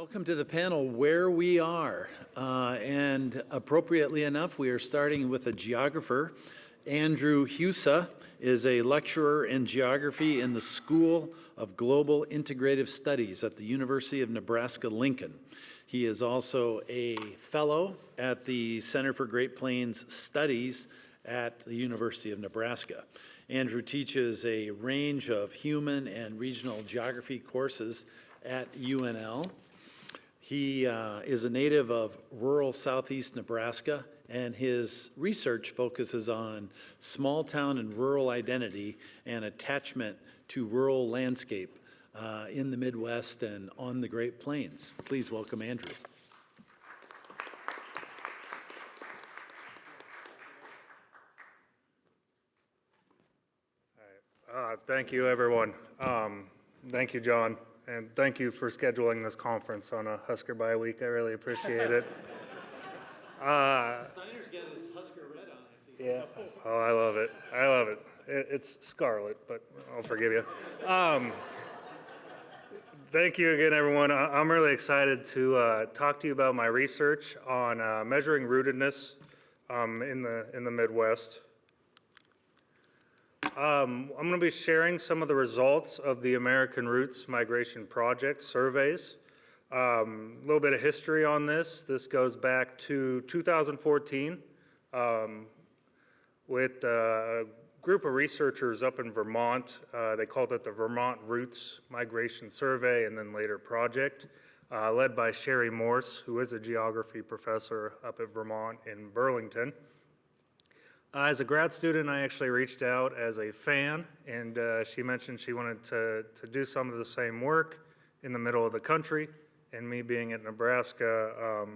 Welcome to the panel, Where We Are. And appropriately enough, we are starting with a geographer. Andrew Husa is a lecturer in geography in the School of Global Integrative Studies at the University of Nebraska-Lincoln. He is also a fellow at the Center for Great Plains Studies at the University of Nebraska. Andrew teaches a range of human and regional geography courses at UNL. He is a native of rural southeast Nebraska, and his research focuses on small town and rural identity and attachment to rural landscape in the Midwest and on the Great Plains. Please welcome Andrew. Thank you, everyone. Thank you, John. And thank you for scheduling this conference on a Husker bye week. I really appreciate it. Steiner's got his Husker red on, I see. Yeah. Oh, I love it. I love it. It's scarlet, but I'll forgive you. Thank you again, everyone. I'm really excited to talk to you about my research on measuring rootedness in the Midwest. I'm going to be sharing some of the results of the American Roots Migration Project surveys. A little bit of history on this. This goes back to 2014 with a group of researchers up in Vermont. They called it the Vermont Roots Migration Survey and then later project, led by Sherry Morse, who is a geography professor up at Vermont in Burlington. As a grad student, I actually reached out as a fan, and she mentioned she wanted to do some of the same work in the middle of the country, and me being at Nebraska, I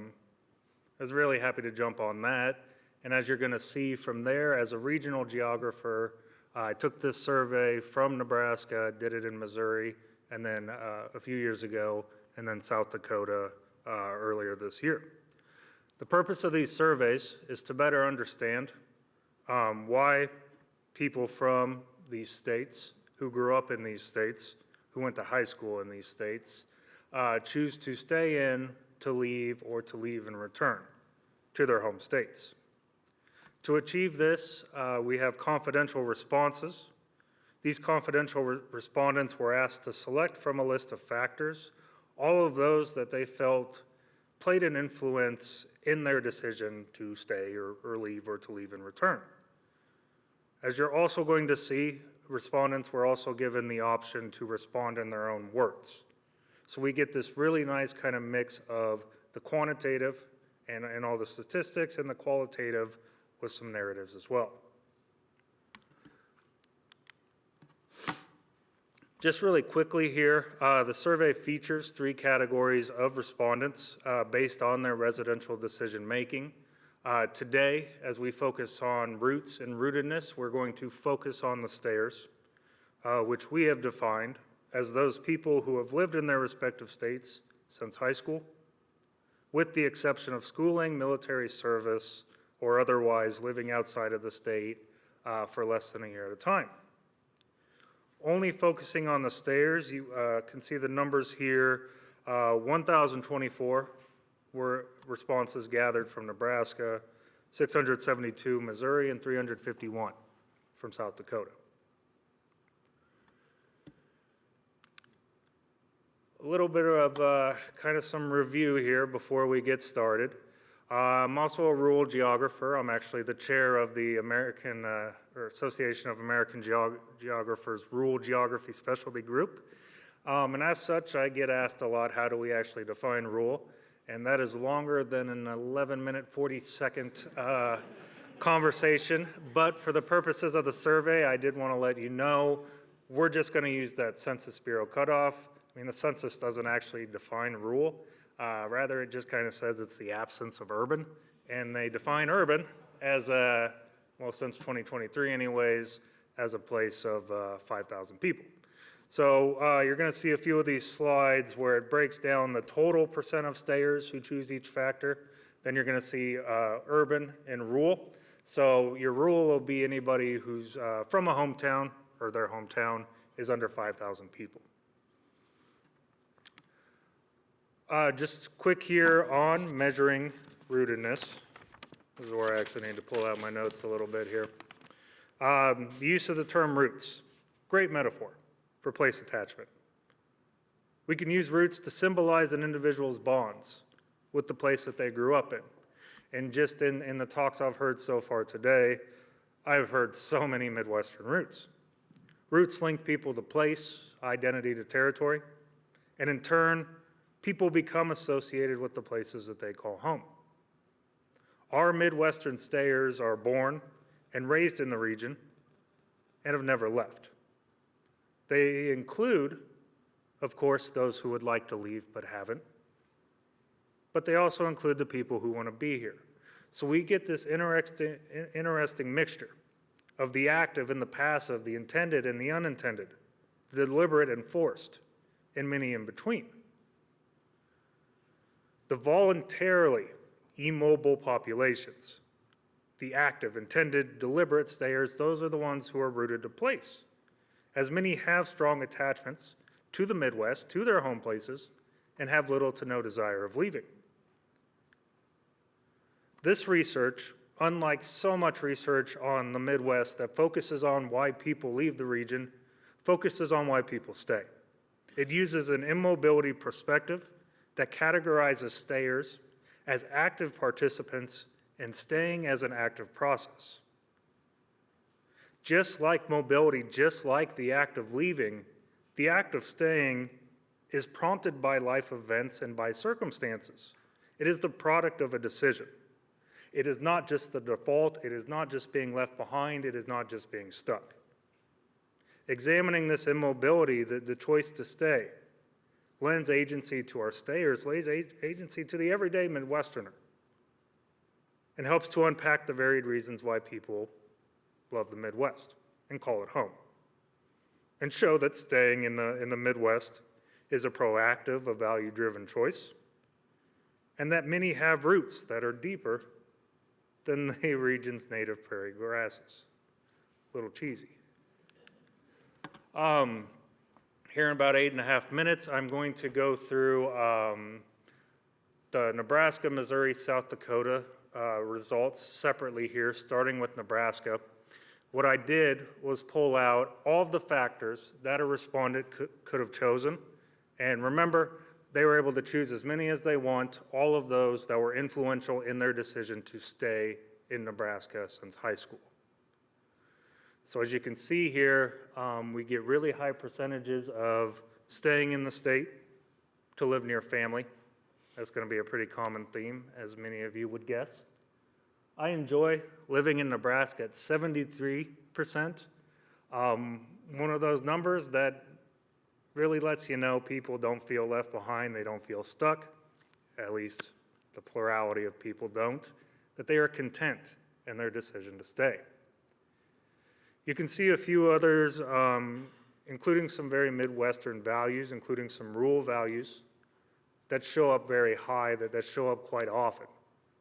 was really happy to jump on that. And as you're going to see from there, as a regional geographer, I took this survey from Nebraska, did it in Missouri, and then a few years ago, and then South Dakota earlier this year. The purpose of these surveys is to better understand why people from these states, who grew up in these states, who went to high school in these states, choose to stay in, to leave, or to leave and return to their home states. To achieve this, we have confidential responses. These confidential respondents were asked to select from a list of factors, all of those that they felt played an influence in their decision to stay or leave or to leave and return. As you're also going to see, respondents were also given the option to respond in their own words. So we get this really nice kind of mix of the quantitative and all the statistics and the qualitative with some narratives as well. Just really quickly here, the survey features 3 categories of respondents based on their residential decision making. Today, as we focus on roots and rootedness, we're going to focus on the stayers, which we have defined as those people who have lived in their respective states since high school, with the exception of schooling, military service, or otherwise living outside of the state for less than a year at a time. Only focusing on the stayers, you can see the numbers here. 1,024 were responses gathered from Nebraska, 672 Missouri, and 351 from South Dakota. A little bit of kind of some review here before we get started. I'm also a rural geographer. I'm actually the chair of the American or Association of American Geographers Rural Geography Specialty Group. And as such, I get asked a lot, how do we actually define rural? And that is longer than an 11-minute, 40-second conversation. But for the purposes of the survey, I did want to let you know, we're just going to use that Census Bureau cutoff. I mean, the census doesn't actually define rural. Rather, it just kind of says it's the absence of urban. And they define urban as well, since 2023 anyways, as a place of 5,000 people. So you're going to see a few of these slides where it breaks down the total percent of stayers who choose each factor. Then you're going to see urban and rural. So your rural will be anybody who's from a hometown or their hometown is under 5,000 people. Just quick here on measuring rootedness. This is where I actually need to pull out my notes a little bit here. The use of the term roots, great metaphor for place attachment. We can use roots to symbolize an individual's bonds with the place that they grew up in. And just in the talks I've heard so far today, I've heard so many Midwestern roots. Roots link people to place, identity to territory, and in turn, people become associated with the places that they call home. Our Midwestern stayers are born and raised in the region and have never left. They include, of course, those who would like to leave but haven't, but they also include the people who want to be here. So we get this interesting mixture of the active and the passive, the intended and the unintended, the deliberate and forced, and many in between. The voluntarily immobile populations, the active, intended, deliberate stayers, those are the ones who are rooted to place, as many have strong attachments to the Midwest, to their home places, and have little to no desire of leaving. This research, unlike so much research on the Midwest that focuses on why people leave the region, focuses on why people stay. It uses an immobility perspective that categorizes stayers as active participants and staying as an active process. Just like mobility, just like the act of leaving, the act of staying is prompted by life events and by circumstances. It is the product of a decision. It is not just the default, it is not just being left behind, it is not just being stuck. Examining this immobility, the choice to stay, lends agency to our stayers, lays agency to the everyday Midwesterner, and helps to unpack the varied reasons why people love the Midwest and call it home, and show that staying in the Midwest is a proactive, a value-driven choice, and that many have roots that are deeper than the region's native prairie grasses. A little cheesy. Here in about 8.5 minutes, I'm going to go through the Nebraska, Missouri, South Dakota results separately here, starting with Nebraska. What I did was pull out all of the factors that a respondent could have chosen. And remember, they were able to choose as many as they want, all of those that were influential in their decision to stay in Nebraska since high school. So as you can see here, we get really high percentages of staying in the state to live near family. That's going to be a pretty common theme, as many of you would guess. I enjoy living in Nebraska at 73%. One of those numbers that really lets you know people don't feel left behind, they don't feel stuck, at least the plurality of people don't, that they are content in their decision to stay. You can see a few others, including some very Midwestern values, including some rural values that show up very high, that show up quite often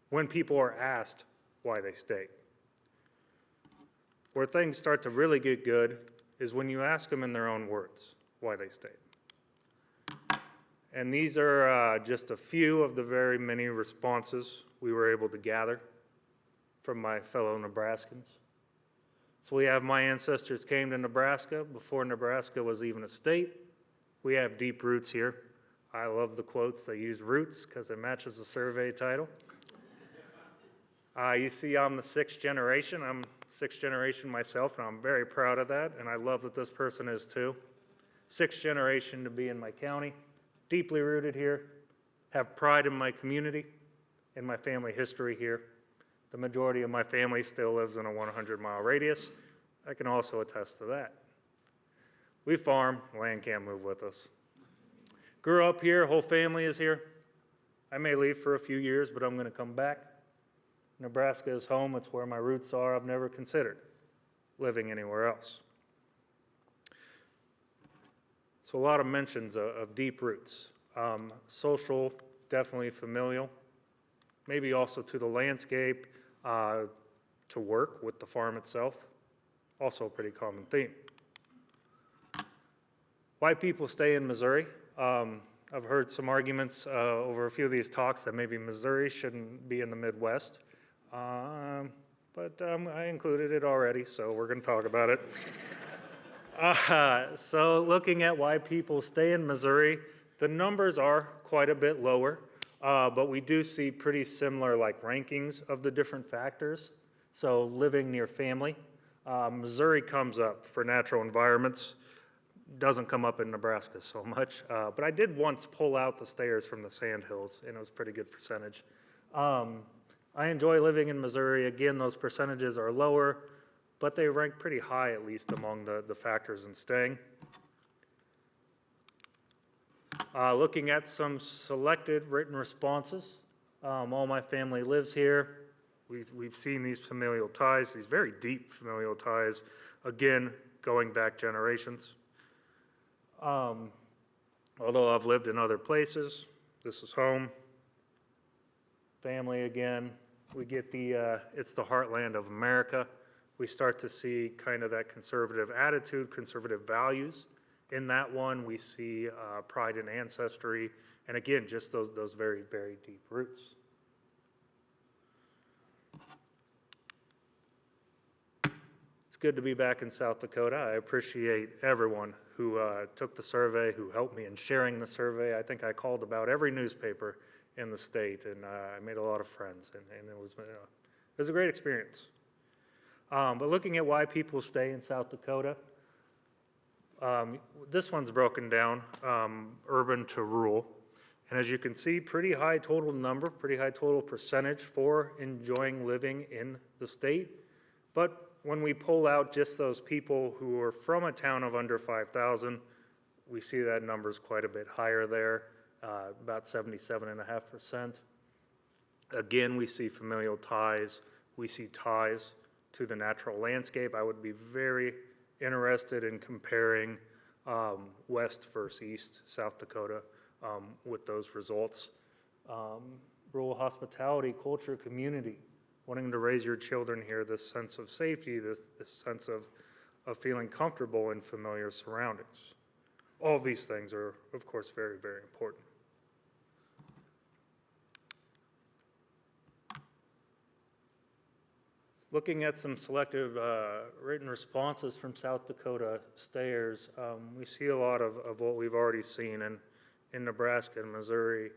when people are asked why they stay. Where things start to really get good is when you ask them in their own words why they stayed. And these are just a few of the very many responses we were able to gather from my fellow Nebraskans. So we have my ancestors came to Nebraska before Nebraska was even a state. We have deep roots here. I love the quotes. They use roots because it matches the survey title. You see I'm the sixth generation. I'm sixth generation myself, and I'm very proud of that, and I love that this person is too. Sixth generation to be in my county, deeply rooted here, have pride in my community and my family history here. The majority of my family still lives in a 100-mile radius. I can also attest to that. We farm, land can't move with us. Grew up here, whole family is here. I may leave for a few years, but I'm going to come back. Nebraska is home, it's where my roots are. I've never considered living anywhere else. So a lot of mentions of deep roots. Social, definitely familial. Maybe also to the landscape, to work with the farm itself. Also a pretty common theme. Why people stay in Missouri? I've heard some arguments over a few of these talks that maybe Missouri shouldn't be in the Midwest, but I included it already, so we're going to talk about it. So looking at why people stay in Missouri, the numbers are quite a bit lower, but we do see pretty similar rankings of the different factors. So living near family, Missouri comes up for natural environments, doesn't come up in Nebraska so much, but I did once pull out the stayers from the Sandhills, and it was a pretty good percentage. I enjoy living in Missouri. Again, those percentages are lower, but they rank pretty high, at least among the factors in staying. Looking at some selected written responses, all my family lives here. We've seen these familial ties, these very deep familial ties, again, going back generations. Although I've lived in other places, this is home. Family again, we get it's the heartland of America. We start to see kind of that conservative attitude, conservative values. In that one, we see pride in ancestry, and again, just those very, very deep roots. It's good to be back in South Dakota. I appreciate everyone who took the survey, who helped me in sharing the survey. I think I called about every newspaper in the state, and I made a lot of friends, and it was a great experience. But looking at why people stay in South Dakota, this one's broken down, urban to rural. And as you can see, pretty high total number, pretty high total percentage for enjoying living in the state. But when we pull out just those people who are from a town of under 5,000, we see that number's quite a bit higher there, about 77.5%. Again, we see familial ties. We see ties to the natural landscape. I would be very interested in comparing west versus east, South Dakota, with those results. Rural hospitality, culture, community, wanting to raise your children here, this sense of safety, this sense of feeling comfortable in familiar surroundings. All of these things are, of course, very, very important. Looking at some selective written responses from South Dakota stayers, we see a lot of what we've already seen in Nebraska and Missouri.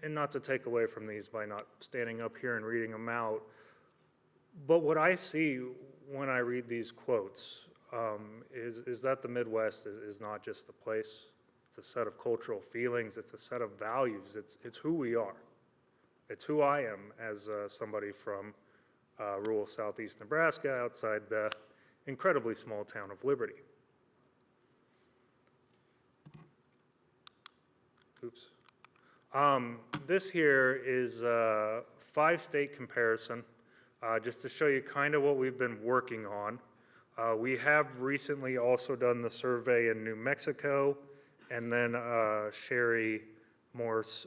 And not to take away from these by not standing up here and reading them out, but what I see when I read these quotes is that the Midwest is not just a place. It's a set of cultural feelings. It's a set of values. It's who we are. It's who I am as somebody from rural southeast Nebraska outside the incredibly small town of Liberty. Oops. This here is a 5-state comparison, just to show you kind of what we've been working on. We have recently also done the survey in New Mexico, and then Sherry Morse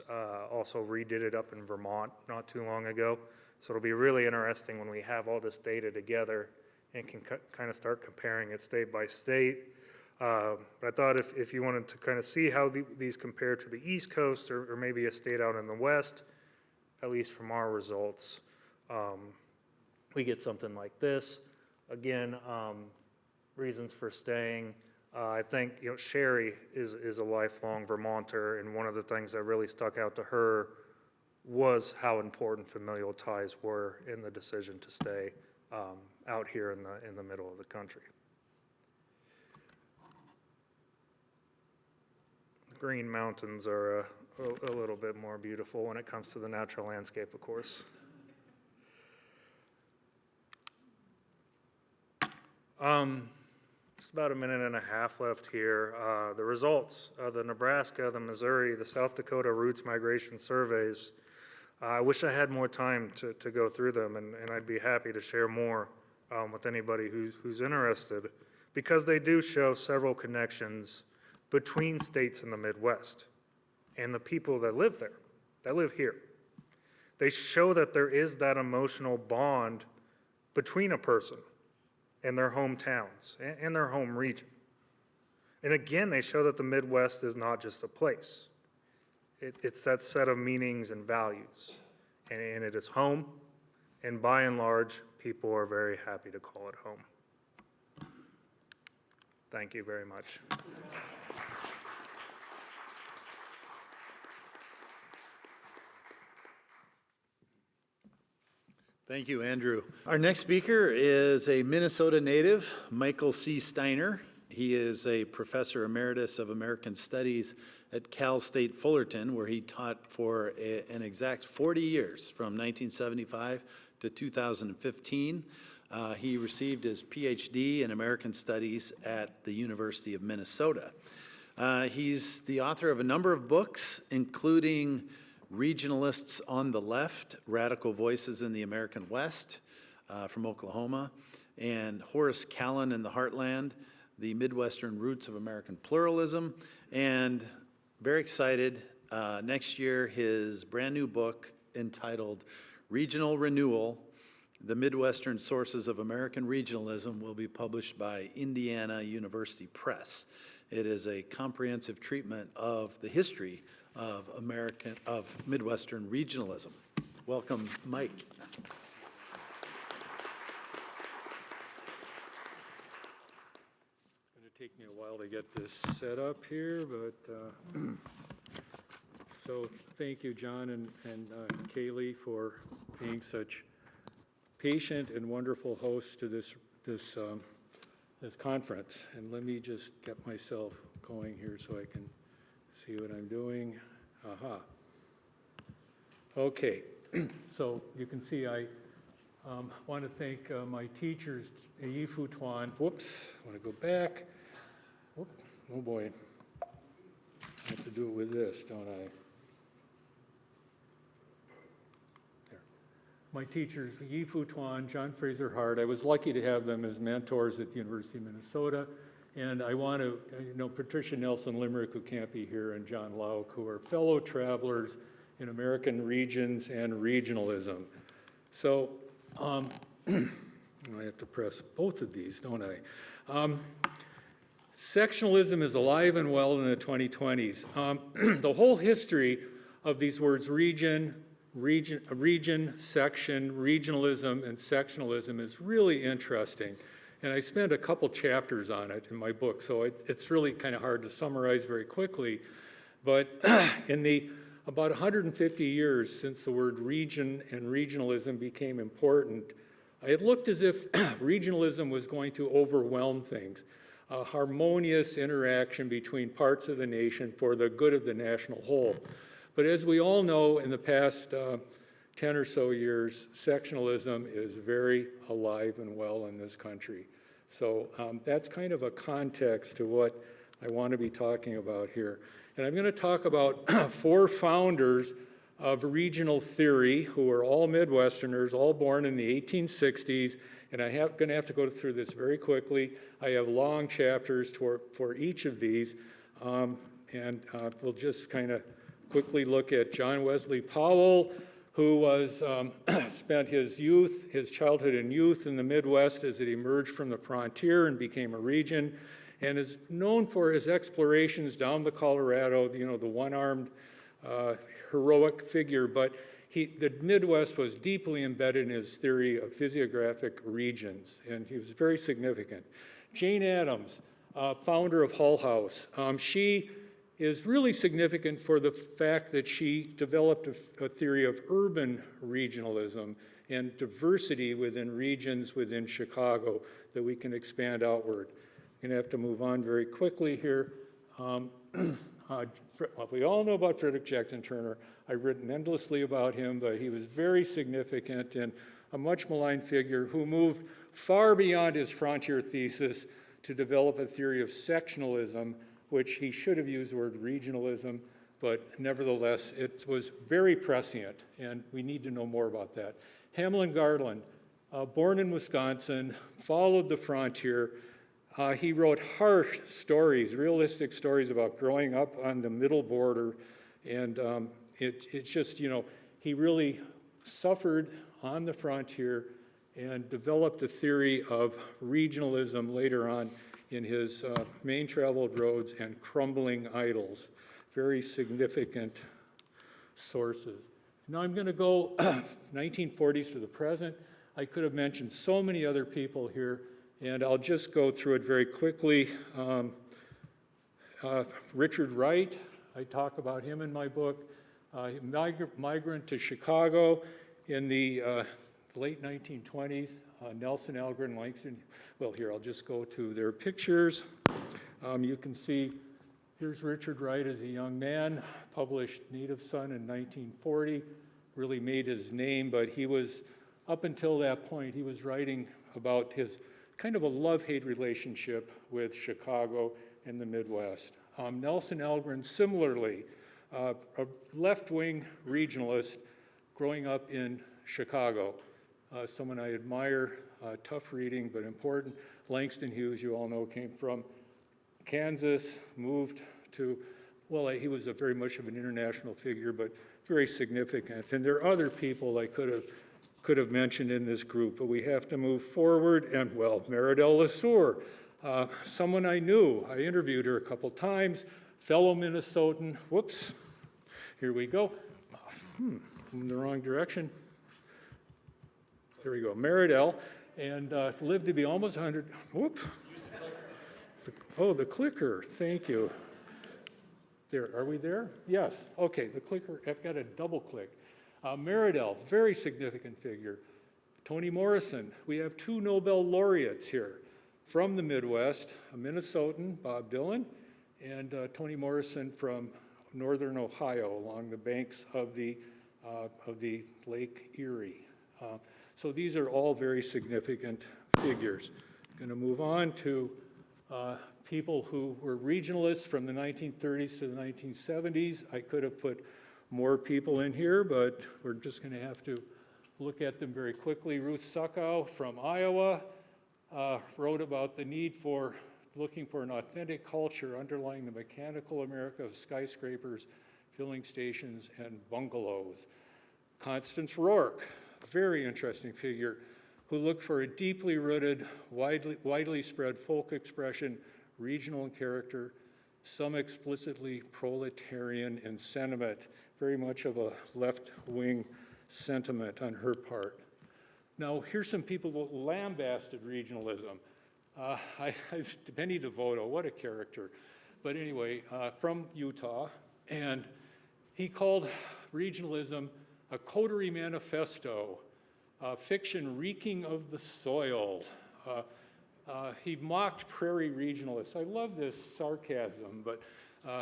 also redid it up in Vermont not too long ago. So it'll be really interesting when we have all this data together and can kind of start comparing it state by state. But I thought if you wanted to kind of see how these compare to the East Coast or maybe a state out in the West, at least from our results, we get something like this. Again, reasons for staying. I think Sherry is a lifelong Vermonter, and one of the things that really stuck out to her was how important familial ties were in the decision to stay out here in the middle of the country. Green Mountains are a little bit more beautiful when it comes to the natural landscape, of course. Just about a minute and a half left here. The results of the Nebraska, the Missouri, the South Dakota Roots Migration Surveys. I wish I had more time to go through them, and I'd be happy to share more with anybody who's interested, because they do show several connections between states in the Midwest and the people that live there, that live here. They show that there is that emotional bond between a person and their hometowns and their home region. And again, they show that the Midwest is not just a place. It's that set of meanings and values. And it is home, and by and large, people are very happy to call it home. Thank you very much. Thank you, Andrew. Our next speaker is a Minnesota native, Michael C. Steiner. He is a professor emeritus of American Studies at Cal State Fullerton, where he taught for an exact 40 years, from 1975 to 2015. He received his PhD in American Studies at the University of Minnesota. He's the author of a number of books, including Regionalists on the Left, Radical Voices in the American West, from Oklahoma, and Horace Callan in the Heartland, The Midwestern Roots of American Pluralism, and very excited, next year his brand new book entitled Regional Renewal, The Midwestern Sources of American Regionalism will be published by Indiana University Press. It is a comprehensive treatment of the history of Midwestern regionalism. Welcome, Mike. It's going to take me a while to get this set up here, but so thank you, John and Kaylee, for being such patient and wonderful hosts to this conference. And let me just get myself going here so I can see what I'm doing. Aha. Okay, so you can see I want to thank my teachers, Yifu Tuan. Whoops, I want to go back. Whoop, oh boy. I have to do it with this, don't I? There. My teachers, Yifu Tuan, John Fraser Hart. I was lucky to have them as mentors at the University of Minnesota. And I want to, Patricia Nelson Limerick, who can't be here, and John Lauk, who are fellow travelers in American regions and regionalism. So I have to press both of these, don't I? Sectionalism is alive and well in the 2020s. The whole history of these words region, section, regionalism, and sectionalism is really interesting. And I spent a couple chapters on it in my book, so it's really kind of hard to summarize very quickly. But in the about 150 years since the word region and regionalism became important, it looked as if regionalism was going to overwhelm things. A harmonious interaction between parts of the nation for the good of the national whole. But as we all know, in the past 10 or so years, sectionalism is very alive and well in this country. So that's kind of a context to what I want to be talking about here. And I'm going to talk about four founders of regional theory who are all Midwesterners, all born in the 1860s. And I'm going to have to go through this very quickly. I have long chapters for each of these. And we'll just kind of quickly look at John Wesley Powell, who was spent his childhood and youth in the Midwest as it emerged from the frontier and became a region, and is known for his explorations down the Colorado, the one-armed heroic figure, but the Midwest was deeply embedded in his theory of physiographic regions, and he was very significant. Jane Addams, founder of Hull House, she is really significant for the fact that she developed a theory of urban regionalism and diversity within regions within Chicago that we can expand outward. I'm going to have to move on very quickly here. We all know about Frederick Jackson Turner. I've written endlessly about him, but he was very significant and a much maligned figure who moved far beyond his frontier thesis to develop a theory of sectionalism, which he should have used the word regionalism, but nevertheless, it was very prescient, and we need to know more about that. Hamlin Garland, born in Wisconsin, followed the frontier. He wrote harsh stories, realistic stories about growing up on the middle border, and it's just, he really suffered on the frontier and developed a theory of regionalism later on in his Main Traveled Roads and Crumbling Idols. Very significant sources. Now I'm going to go 1940s to the present. I could have mentioned so many other people here, and I'll just go through it very quickly. Richard Wright, I talk about him in my book. Migrant to Chicago in the late 1920s. Nelson, Algren, Langston. Well, here, I'll just go to their pictures. You can see, here's Richard Wright as a young man, published Native Son in 1940, really made his name, but he was, up until that point, he was writing about his kind of a love-hate relationship with Chicago and the Midwest. Nelson Algren, similarly, a left-wing regionalist growing up in Chicago. Someone I admire, tough reading, but important. Langston Hughes, you all know, came from Kansas, moved to, well, he was very much of an international figure, but very significant. And there are other people I could have mentioned in this group, but we have to move forward. And, well, Meridel LeSueur, someone I knew. I interviewed her a couple times, fellow Minnesotan. Whoops, here we go. I'm in the wrong direction. There we go, Meridel, and lived to be almost 100. Whoop. The clicker, thank you. There, are we there? Yes, okay, the clicker, I've got a double click. Meridel, very significant figure. Toni Morrison, we have 2 Nobel laureates here from the Midwest, a Minnesotan, Bob Dylan, and Toni Morrison from northern Ohio along the banks of the Lake Erie. So these are all very significant figures. I'm going to move on to people who were regionalists from the 1930s to the 1970s. I could have put more people in here, but we're just going to have to look at them very quickly. Ruth Suckow from Iowa wrote about the need for looking for an authentic culture underlying the mechanical America of skyscrapers, filling stations, and bungalows. Constance Rourke, a very interesting figure, who looked for a deeply rooted, widely spread folk expression, regional in character, some explicitly proletarian in sentiment, very much of a left-wing sentiment on her part. Now, here's some people who lambasted regionalism. Benny DeVoto, what a character. But anyway, from Utah, and he called regionalism a coterie manifesto, fiction reeking of the soil. He mocked prairie regionalists. I love this sarcasm, but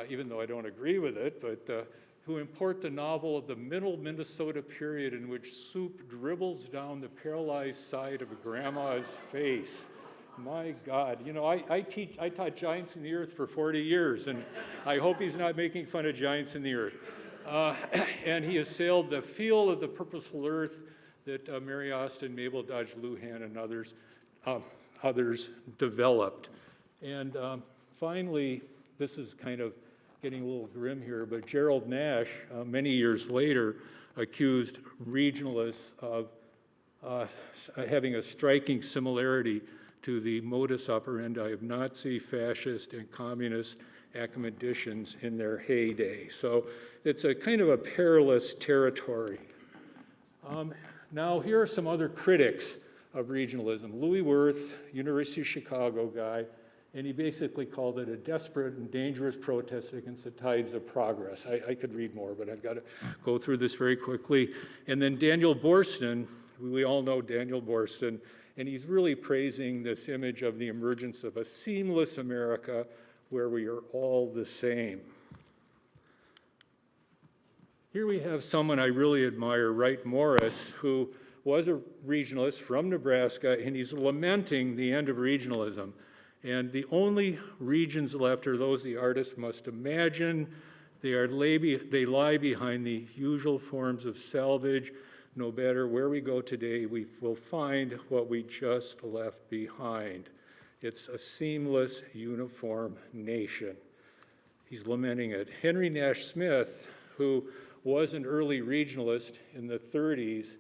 even though I don't agree with it, but who import the novel of the middle Minnesota period in which soup dribbles down the paralyzed side of a grandma's face. My God, you know, I taught Giants in the Earth for 40 years, and I hope he's not making fun of Giants in the Earth. And he assailed the feel of the purposeful earth that Mary Austin, Mabel Dodge Luhan, and others developed. And finally, this is kind of getting a little grim here, but Gerald Nash, many years later, accused regionalists of having a striking similarity to the modus operandi of Nazi, fascist, and communist academicians in their heyday. So it's a kind of a perilous territory. Now, here are some other critics of regionalism. Louis Wirth, University of Chicago guy, and he basically called it a desperate and dangerous protest against the tides of progress. I could read more, but I've got to go through this very quickly. And then Daniel Boorstin, we all know Daniel Boorstin, and he's really praising this image of the emergence of a seamless America where we are all the same. Here we have someone I really admire, Wright Morris, who was a regionalist from Nebraska, and he's lamenting the end of regionalism. And the only regions left are those the artist must imagine. They lie behind the usual forms of salvage. No matter where we go today, we will find what we just left behind. It's a seamless, uniform nation. He's lamenting it. Henry Nash Smith, who was an early regionalist in the 30s,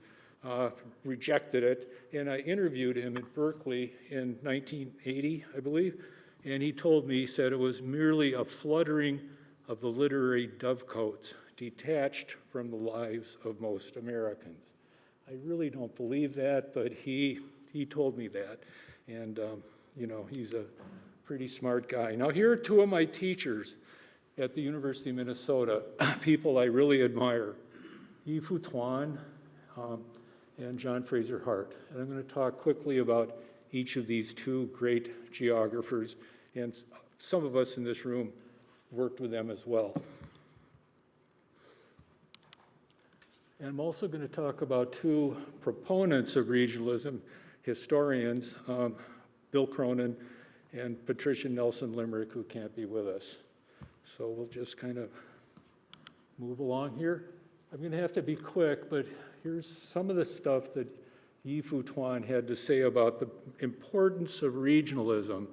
rejected it, and I interviewed him at Berkeley in 1980, I believe, And he told me, he said it was merely a fluttering of the literary dovecotes detached from the lives of most Americans. I really don't believe that, but he told me that. And, you know, he's a pretty smart guy. Now, here are two of my teachers at the University of Minnesota, people I really admire, Yi-Fu Tuan and John Fraser Hart. And I'm going to talk quickly about each of these two great geographers, and some of us in this room worked with them as well. And I'm also going to talk about two proponents of regionalism, historians, Bill Cronin and Patricia Nelson Limerick, who can't be with us. So we'll just kind of move along here. I'm going to have to be quick, but here's some of the stuff that Yi-Fu Tuan had to say about the importance of regionalism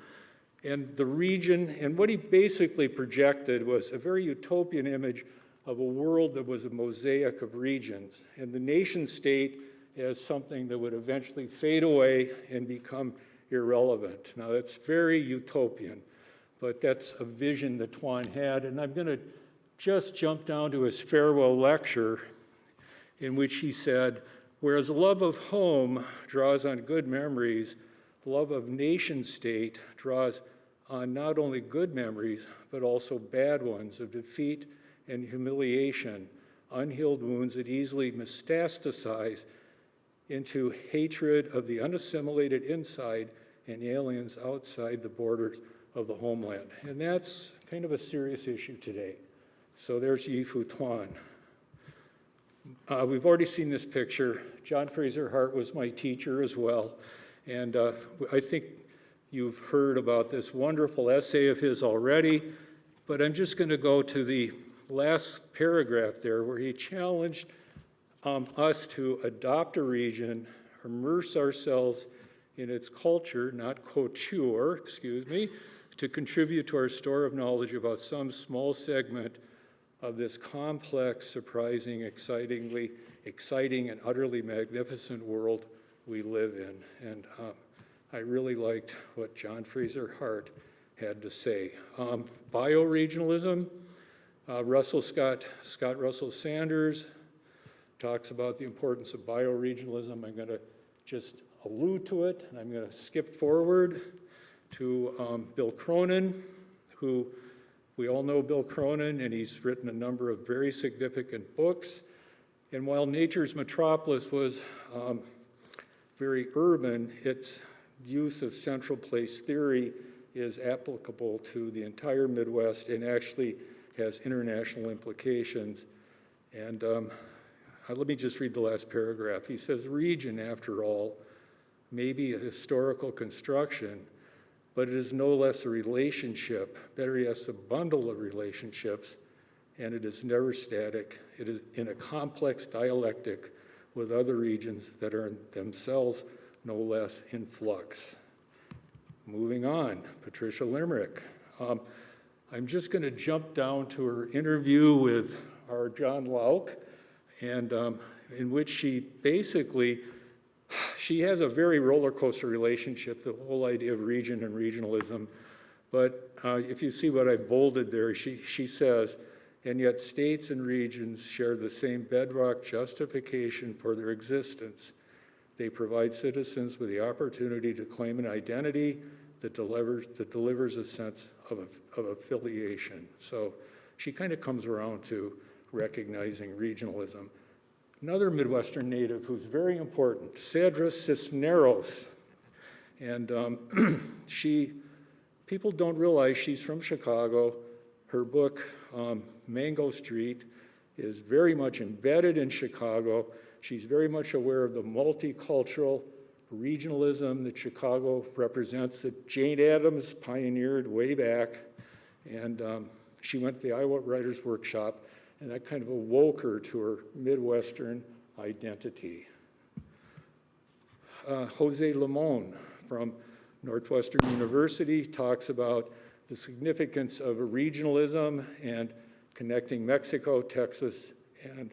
and the region. And what he basically projected was a very utopian image of a world that was a mosaic of regions, and the nation state as something that would eventually fade away and become irrelevant. Now, that's very utopian, but that's a vision that Tuan had, and I'm going to just jump down to his farewell lecture, in which he said, whereas love of home draws on good memories, love of nation state draws on not only good memories, but also bad ones of defeat and humiliation, unhealed wounds that easily metastasize into hatred of the unassimilated inside and aliens outside the borders of the homeland. And that's kind of a serious issue today. So there's Yi-Fu Tuan. We've already seen this picture. John Fraser Hart was my teacher as well. And I think you've heard about this wonderful essay of his already, but I'm just going to go to the last paragraph there where he challenged us to adopt a region, immerse ourselves in its culture, not couture, to contribute to our store of knowledge about some small segment of this complex, surprising, exciting, and utterly magnificent world we live in. And I really liked what John Fraser Hart had to say. Bioregionalism, Scott Russell Sanders talks about the importance of bioregionalism. I'm going to just allude to it, and I'm going to skip forward to Bill Cronin, who we all know Bill Cronin, and he's written a number of very significant books. And while Nature's Metropolis was very urban, its use of central place theory is applicable to the entire Midwest and actually has international implications. And let me just read the last paragraph. He says, region, after all, may be a historical construction, but it is no less a relationship, better yet, a bundle of relationships, and it is never static. It is in a complex dialectic with other regions that are themselves no less in flux. Moving on, Patricia Limerick. I'm just going to jump down to her interview with our John Lauk, and in which she has a very roller coaster relationship, the whole idea of region and regionalism. But if you see what I bolded there, she says, and yet states and regions share the same bedrock justification for their existence. They provide citizens with the opportunity to claim an identity that delivers a sense of affiliation. So she kind of comes around to recognizing regionalism. Another Midwestern native who's very important, Cedra Cisneros. And people don't realize she's from Chicago. Her book, Mango Street, is very much embedded in Chicago. She's very much aware of the multicultural regionalism that Chicago represents, that Jane Addams pioneered way back. And she went to the Iowa Writers Workshop, and that kind of awoke her to her Midwestern identity. Jose Limon from Northwestern University talks about the significance of regionalism and connecting Mexico, Texas, and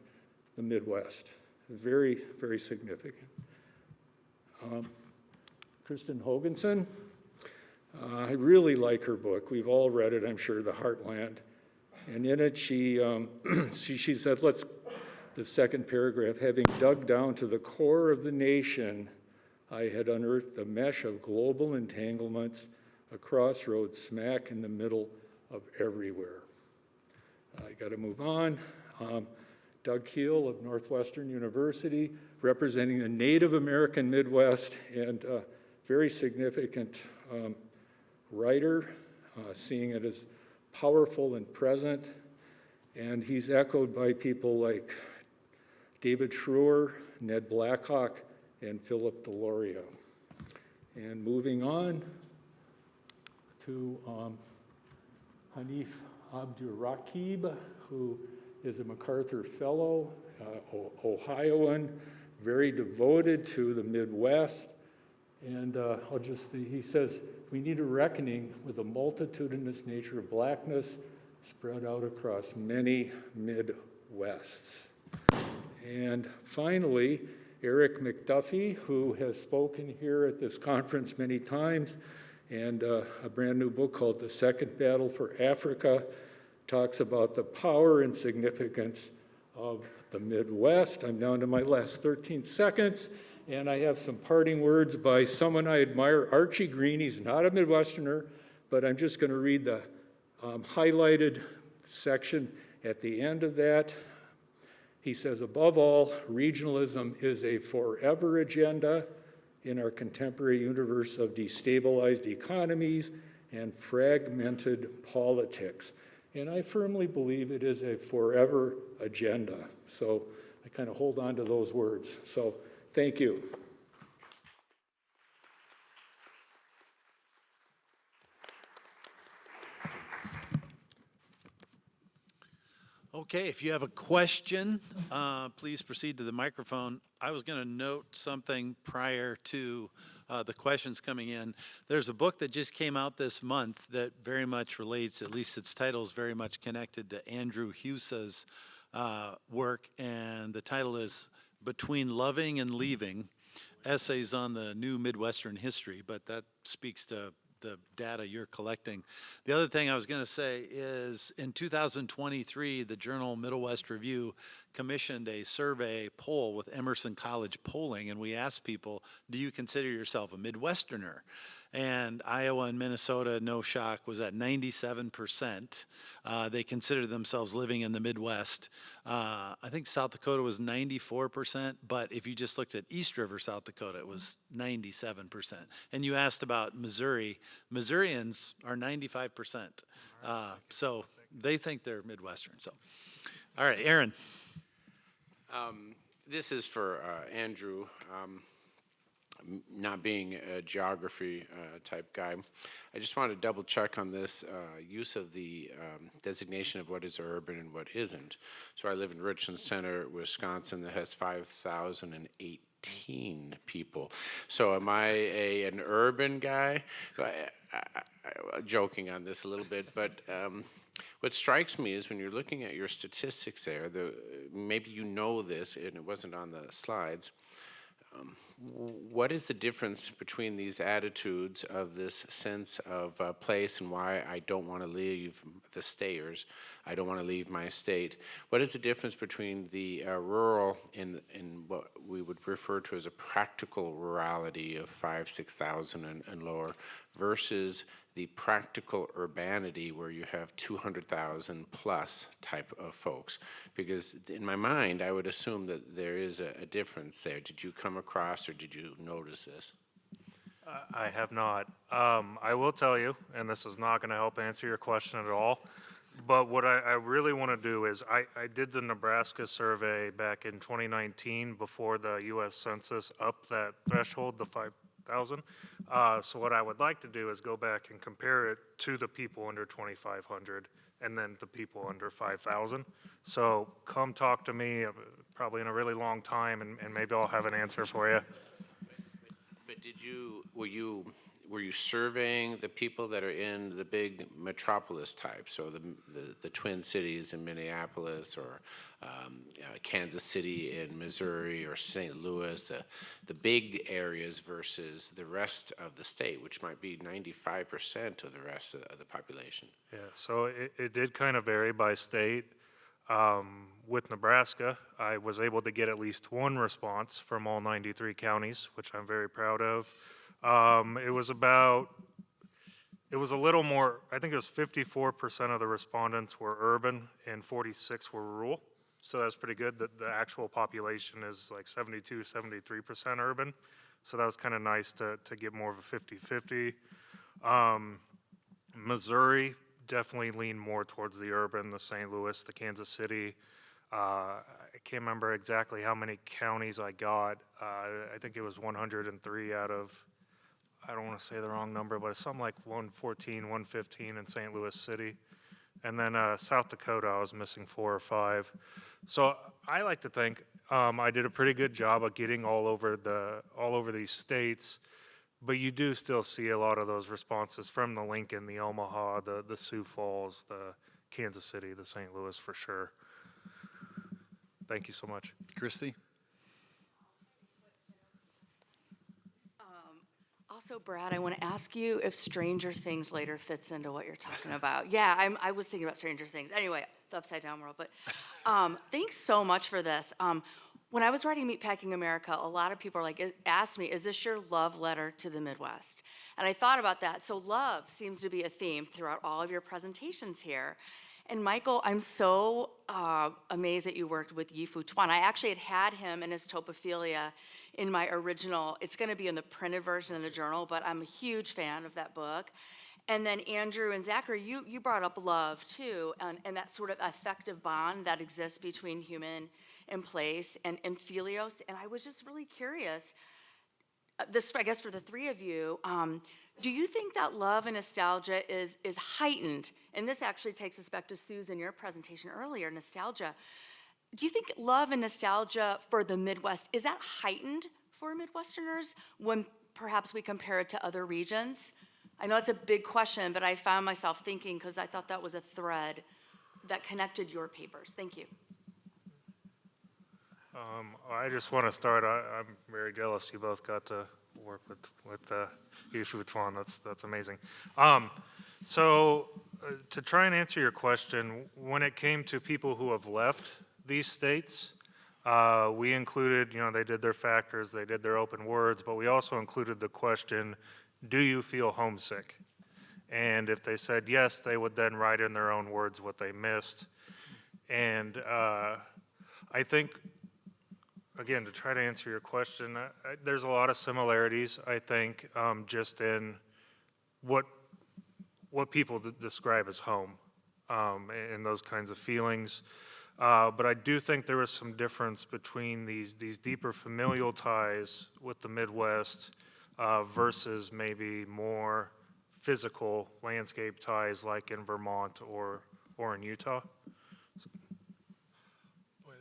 the Midwest. Very, very significant. Kristen Hoganson I really like her book. We've all read it, I'm sure, The Heartland. And in it, she said, the second paragraph, having dug down to the core of the nation, I had unearthed a mesh of global entanglements, a crossroads smack in the middle of everywhere. I got to move on. Doug Keel of Northwestern University, representing the Native American Midwest, and a very significant writer, seeing it as powerful and present. And he's echoed by people like David Schroer, Ned Blackhawk, and Philip Deloria. And moving on to Hanif Abdurraqib, who is a MacArthur Fellow, Ohioan, very devoted to the Midwest. And he says, we need a reckoning with the multitudinous nature of blackness spread out across many Midwests. And finally, Eric McDuffie, who has spoken here at this conference many times, and a brand new book called The Second Battle for Africa, talks about the power and significance of the Midwest. I'm down to my last 13 seconds, and I have some parting words by someone I admire, Archie Green. He's not a Midwesterner, but I'm just going to read the highlighted section at the end of that. He says, above all, regionalism is a forever agenda in our contemporary universe of destabilized economies and fragmented politics. And I firmly believe it is a forever agenda. So I kind of hold on to those words. So thank you. Okay, if you have a question, please proceed to the microphone. I was going to note something prior to the questions coming in. There's a book that just came out this month that very much relates, at least its title is very much connected to Andrew Husa's work, and the title is Between Loving and Leaving, Essays on the New Midwestern History, but that speaks to the data you're collecting. The other thing I was going to say is in 2023, the journal Middle West Review commissioned a survey poll with Emerson College Polling, and we asked people, do you consider yourself a Midwesterner? And Iowa and Minnesota, no shock, was at 97%. They consider themselves living in the Midwest. I think South Dakota was 94%, but if you just looked at East River, South Dakota, it was 97%. And you asked about Missouri. Missourians are 95%. So they think they're Midwestern. So, all right, Aaron. This is for Andrew. Not being a geography type guy, I just want to double check on this use of the designation of what is urban and what isn't. So I live in Richland Center, Wisconsin, that has 5,018 people. So am I an urban guy? Joking on this a little bit, but what strikes me is when you're looking at your statistics there, maybe you know this, and it wasn't on the slides, what is the difference between these attitudes of this sense of place and why I don't want to leave the stayers, I don't want to leave my state? What is the difference between the rural in what we would refer to as a practical rurality of 5,000, 6,000 and lower versus the practical urbanity where you have 200,000 plus type of folks? Because in my mind, I would assume that there is a difference there. Did you come across or did you notice this? I have not. I will tell you, and this is not going to help answer your question at all, but what I really want to do is I did the Nebraska survey back in 2019 before the U.S. Census upped that threshold, the 5,000. So what I would like to do is go back and compare it to the people under 2,500 and then the people under 5,000. So come talk to me probably in a really long time and maybe I'll have an answer for you. But were you were you surveying the people that are in the big metropolis type, so the Twin Cities in Minneapolis, or Kansas City in Missouri, or St. Louis, the big areas versus the rest of the state, which might be 95% of the rest of the population? Yeah, so it did kind of vary by state. With Nebraska, I was able to get at least one response from all 93 counties, which I'm very proud of. It was a little more, I think it was 54% of the respondents were urban and 46 were rural. So that's pretty good. The actual population is like 72, 73% urban. So that was kind of nice to get more of a 50-50. Missouri definitely leaned more towards the urban, the St. Louis, the Kansas City. I can't remember exactly how many counties I got. I think it was 103 out of, I don't want to say the wrong number, but it's something like 114, 115 in St. Louis City. And then South Dakota, I was missing 4 or 5. So I like to think I did a pretty good job of getting all over these states, but you do still see a lot of those responses from the Lincoln, the Omaha, the Sioux Falls, the Kansas City, the St. Louis for sure. Thank you so much. Christy? Also, Brad, I want to ask you if Stranger Things later fits into what you're talking about. Yeah, I was thinking about Stranger Things. Anyway, the Upside Down World. But thanks so much for this. When I was writing Meatpacking America, a lot of people asked me, is this your love letter to the Midwest? And I thought about that. So love seems to be a theme throughout all of your presentations here. And Michael, I'm so amazed that you worked with Yi-Fu Tuan. I actually had him and his topophilia in my original. It's going to be in the printed version of the journal, but I'm a huge fan of that book. And then Andrew and Zachary, you brought up love too, and that sort of affective bond that exists between human and place and philios. And I was just really curious, this, I guess for the three of you, do you think that love and nostalgia is heightened? And this actually takes us back to Susan, your presentation earlier, nostalgia. Do you think love and nostalgia for the Midwest, is that heightened for Midwesterners when perhaps we compare it to other regions? I know it's a big question, but I found myself thinking because I thought that was a thread that connected your papers. Thank you. I just want to start. I'm very jealous you both got to work with Yi-Fu Tuan. That's amazing. So to try and answer your question, when it came to people who have left these states, we included, they did their factors, they did their open words, but we also included the question, do you feel homesick? And if they said yes, they would then write in their own words what they missed. And I think, again, to try to answer your question, there's a lot of similarities, I think, just in what people describe as home, and those kinds of feelings. But I do think there was some difference between these deeper familial ties with the Midwest versus maybe more physical landscape ties like in Vermont or in Utah. Boy,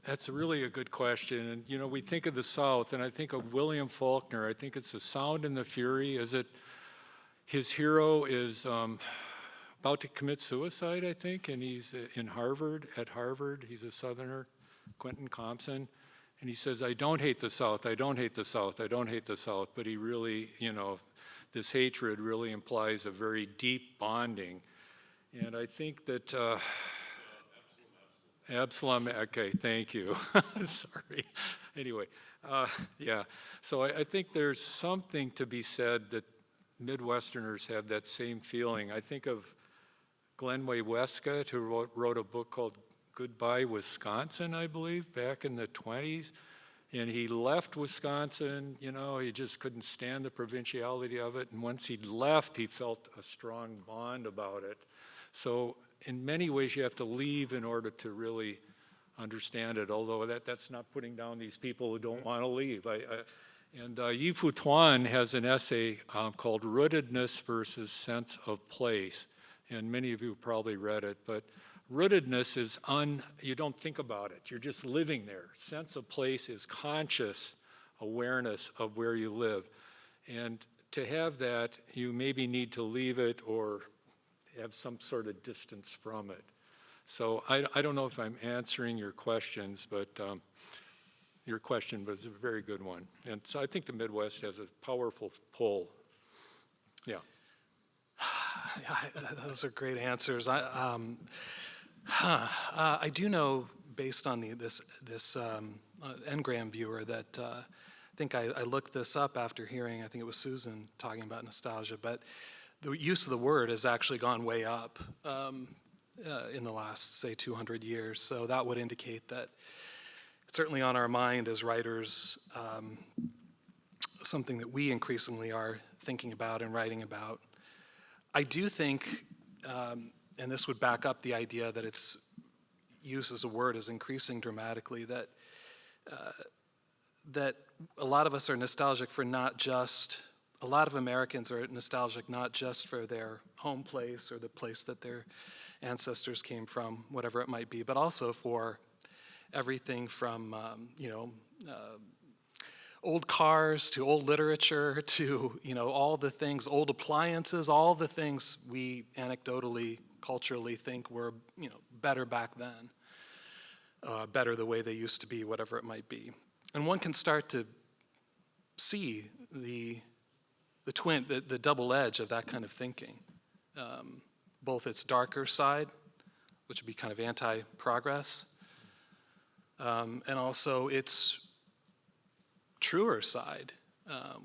that's really a good question. And we think of the South, and I think of William Faulkner. I think it's the sound and the fury. His hero is about to commit suicide, I think, and he's at Harvard. He's a Southerner, Quentin Compson, and he says, I don't hate the South, I don't hate the South, I don't hate the South, but he really, this hatred really implies a very deep bonding. And I think that, Absalom, okay, thank you, sorry. Anyway, yeah, so I think there's something to be said that Midwesterners have that same feeling. I think of Glenway Westcott, who wrote a book called Goodbye Wisconsin, I believe, back in the 20s. And he left Wisconsin, he just couldn't stand the provinciality of it. And once he left, he felt a strong bond about it. So in many ways, you have to leave in order to really understand it, although that's not putting down these people who don't want to leave. And Yi-Fu Tuan has an essay called Rootedness versus Sense of Place. And many of you probably read it, but rootedness is you don't think about it, you're just living there. Sense of place is conscious awareness of where you live. And to have that, you maybe need to leave it or have some sort of distance from it. So I don't know if I'm answering your questions, but your question was a very good one. And so I think the Midwest has a powerful pull. Yeah. Yeah, those are great answers. I do know, based on this Ngram viewer, that I think I looked this up after hearing, I think it was Susan talking about nostalgia, but the use of the word has actually gone way up in the last, say, 200 years. So that would indicate that it's certainly on our mind as writers, something that we increasingly are thinking about and writing about. I do think, and this would back up the idea that its use as a word is increasing dramatically, that a lot of us are nostalgic for not just, a lot of Americans are nostalgic not just for their home place or the place that their ancestors came from, whatever it might be, but also for everything from, old cars to old literature to, all the things, old appliances, all the things we anecdotally, culturally think were, better back then, better the way they used to be, whatever it might be. And one can start to see the double edge of that kind of thinking, both its darker side, which would be kind of anti-progress, and also its truer side,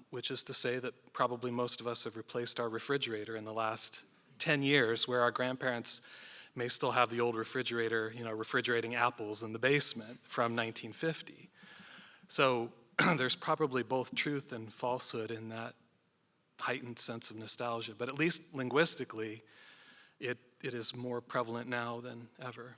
which is to say that probably most of us have replaced our refrigerator in the last 10 years, where our grandparents may still have the old refrigerator, refrigerating apples in the basement from 1950. So there's probably both truth and falsehood in that heightened sense of nostalgia, but at least linguistically, it is more prevalent now than ever.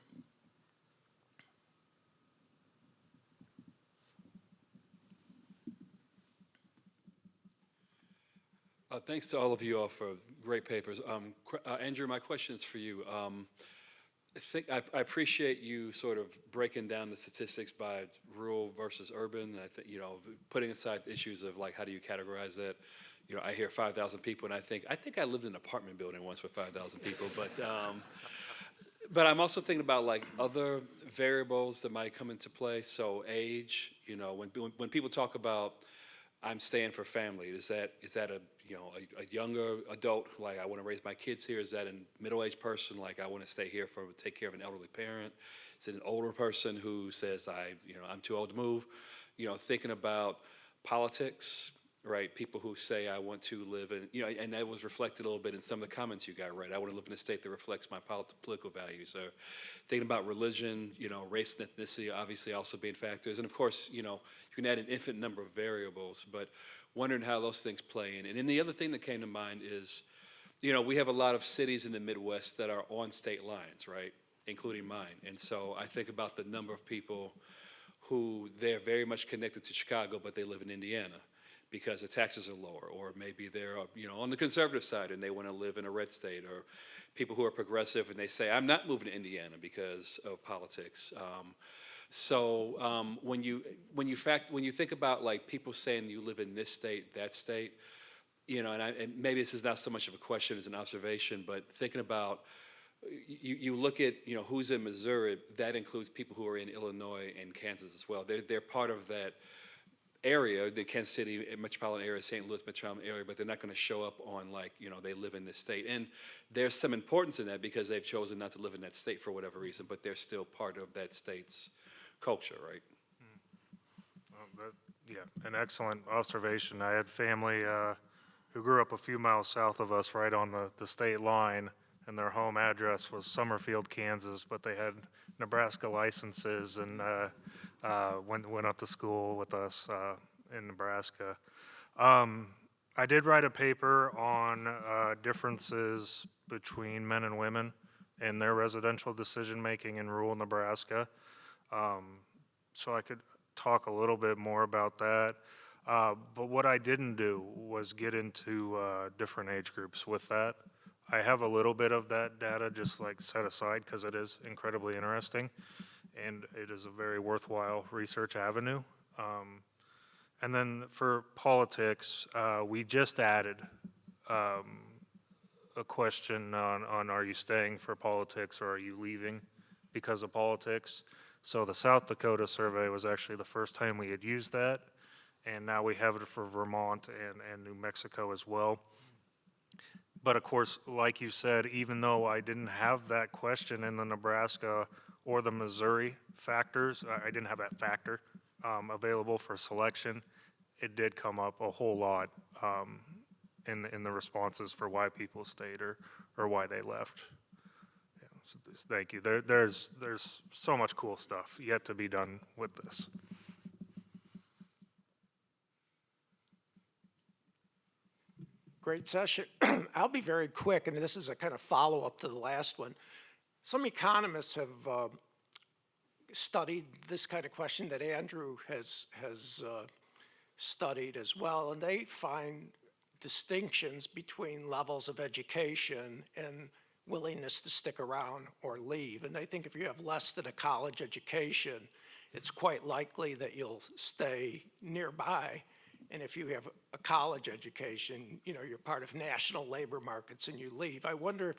Thanks to all of you all for great papers. Andrew, my question is for you. I appreciate you sort of breaking down the statistics by rural versus urban. I think, putting aside issues of like, how do you categorize that? I hear 5,000 people, and I think I lived in an apartment building once with 5,000 people, but I'm also thinking about like other variables that might come into play. So age, when people talk about I'm staying for family, is that a younger adult, like I want to raise my kids here? Is that a middle-aged person, like I want to stay here for take care of an elderly parent? Is it an older person who says I'm too old to move? Thinking about politics, right? People who say I want to live in, and that was reflected a little bit in some of the comments you got, right? I want to live in a state that reflects my political values. Or thinking about religion, race and ethnicity obviously also being factors. And of course, you can add an infinite number of variables, but wondering how those things play in. And then the other thing that came to mind is, we have a lot of cities in the Midwest that are on state lines, right? Including mine. And so I think about the number of people who they're very much connected to Chicago, but they live in Indiana because the taxes are lower, or maybe they're on the conservative side and they want to live in a red state, or people who are progressive and they say I'm not moving to Indiana because of politics. So when you think about like people saying you live in this state, that state, and maybe this is not so much of a question as an observation, but thinking about you look at who's in Missouri, that includes people who are in Illinois and Kansas as well. They're part of that area, the Kansas City metropolitan area, St. Louis metropolitan area, but they're not going to show up on like, they live in this state. And there's some importance in that because they've chosen not to live in that state for whatever reason, but they're still part of that state's culture, right? An excellent observation. I had family who grew up a few miles south of us, right on the state line, and their home address was Summerfield, Kansas, but they had Nebraska licenses and went up to school with us in Nebraska. I did write a paper on differences between men and women in their residential decision-making in rural Nebraska. So I could talk a little bit more about that. But what I didn't do was get into different age groups with that. I have a little bit of that data just like set aside because it is incredibly interesting and it is a very worthwhile research avenue. And then for politics, we just added a question on are you staying for politics or are you leaving because of politics? So the South Dakota survey was actually the first time we had used that, and now we have it for Vermont and New Mexico as well. But of course, like you said, even though I didn't have that question in the Nebraska or the Missouri factors, I didn't have that factor available for selection, it did come up a whole lot in the responses for why people stayed or why they left. Yeah, so thank you. There's so much cool stuff yet to be done with this. Great session. I'll be very quick, and this is a kind of follow-up to the last one. Some economists have studied this kind of question that Andrew has studied as well, and they find distinctions between levels of education and willingness to stick around or leave. And they think if you have less than a college education, it's quite likely that you'll stay nearby. And if you have a college education, you know, you're part of national labor markets and you leave. I wonder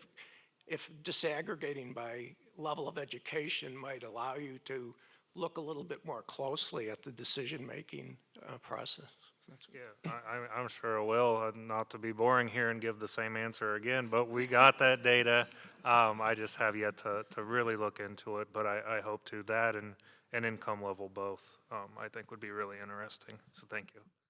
if disaggregating by level of education might allow you to look a little bit more closely at the decision-making process. Yeah, I'm sure it will. Not to be boring here and give the same answer again, but we got that data. I just have yet to really look into it, but I hope to. That and income level both, I think would be really interesting. So thank you.